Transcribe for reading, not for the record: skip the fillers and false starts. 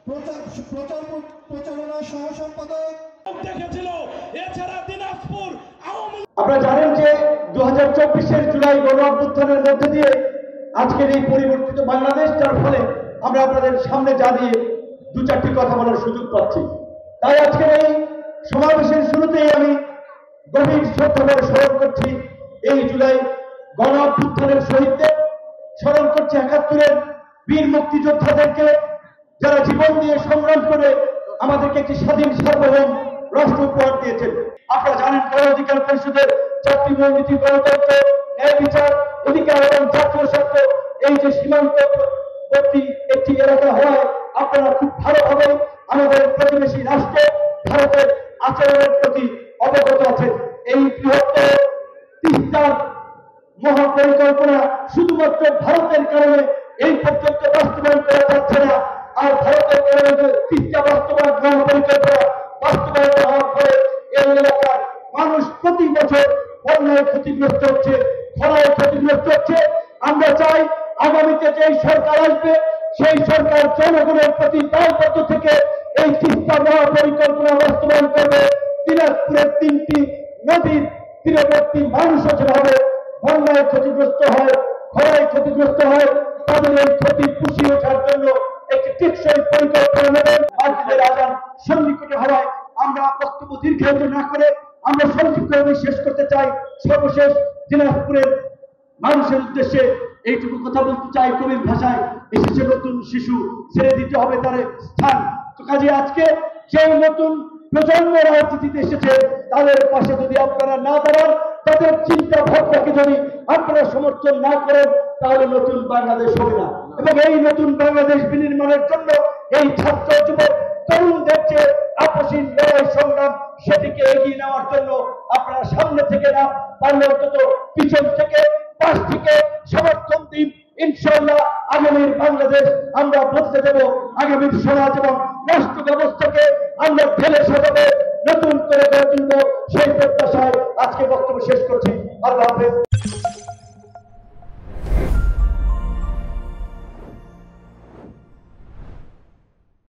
প্রচারণা সহ সম্পাদক দেখেছিল। এছাড়া দিনাজপুর আপনারা জানেন যে 2024-এর জুলাই গণ অভ্যুত্থানের মধ্যে দিয়ে আজকের এই পরিবর্তিত বাংলাদেশ, যার ফলে আমরা আপনাদের সামনে জানিয়ে দু চারটি কথা বলার সুযোগ পাচ্ছি। তাই আজকের এই সমাবেশের শুরুতেই আমি গভীর শ্রদ্ধা করে স্মরণ করছি এই জুলাই গণ অভ্যুত্থানের শহীদদের, স্মরণ করছি 71-এর বীর মুক্তিযোদ্ধাদেরকে, যারা জীবন দিয়ে সংগ্রাম করে আমাদেরকে একটি স্বাধীন সার্বভৌম রাষ্ট্র উপহার দিয়েছেন। আপনারা জানেন গণ অধিকার পরিষদের চারটি মূলনীতি, গণতন্ত্র, ন্যায় বিচার, অধিকার এবং জাতীয় স্বার্থ, এই যে সীমান্তবর্তী একটি এলাকা হওয়ায় আপনারা খুব ভালোভাবে আমাদের প্রতিবেশী রাষ্ট্র ভারতের আচরণের প্রতি অবগত আছেন। এই বৃহত্তর তিস্তার মহাপরিকল্পনা শুধুমাত্র ভারতের কারণে এই পর্যন্ত বাস্তবায়ন করা যাচ্ছে না। আর ভারতের কারণে তিস্তা বাস্তবায়ন মহাপরিকল্পনা বাস্তবায়ন হওয়ার ফলে এই এলাকার মানুষ প্রতি বছর বন্যায় ক্ষতিগ্রস্ত হচ্ছে, খরায় ক্ষতিগ্রস্ত হচ্ছে। আমরা চাই আগামীতে যে সরকার আসবে সেই সরকার জনগণের প্রতি দায়বদ্ধ থেকে এই তিস্তা মহাপরিকল্পনা বাস্তবায়ন করবে। দিনাজপুরের 3টি নদীর তীরবর্তী মানুষও যেভাবে বন্যায় ক্ষতিগ্রস্ত হয়, খরায় ক্ষতিগ্রস্ত হয়, তাদের এই ক্ষতি পুষিয়ে ওঠার জন্য একটি টেকসই পরিকল্পনা নেবেন। মাগরিবের আযান সন্নিকটে হওয়ায় আমরা বক্তব্য দীর্ঘায়িত না করে আমরা সংক্ষিপ্তভাবে শেষ করতে চাই। সর্বশেষ দিনাজপুরের মানুষের উদ্দেশ্যে এইটুকু কথা বলতে চাই, কবির ভাষায়, এসেছে নতুন শিশু, ছেড়ে দিতে হবে তার স্থান। তো কাজে আজকে সেই নতুন প্রজন্ম রাজনীতিতে এসেছে, তাদের পাশে যদি আপনারা না দাঁড়ান, তাদের চিন্তা ভাবনাকে যদি আপনারা সমর্থন না করেন, তাহলে নতুন বাংলাদেশ হবে না। এবং এই নতুন বাংলাদেশ বিনির্মাণের জন্য এই ছাত্র যুবক তরুণদের যে আপসীন লড়াই সংগ্রাম, সেটিকে এগিয়ে নেওয়ার জন্য আপনারা সামনে থেকে না পারলে অন্তত পিছন থেকে, পাশ থেকে সমর্থন দিন। ইনশাআল্লাহ আগামীর বাংলাদেশ আমরা বদলে দেব। আগামীর সমাজ এবং রাষ্ট্র ব্যবস্থাকে আমরা ঢেলে সাজাবো, নতুন করে গড়ে তুলব। সেই প্রত্যাশায় আজকে বক্তব্য শেষ করছি। আল্লাহ হাফেজ।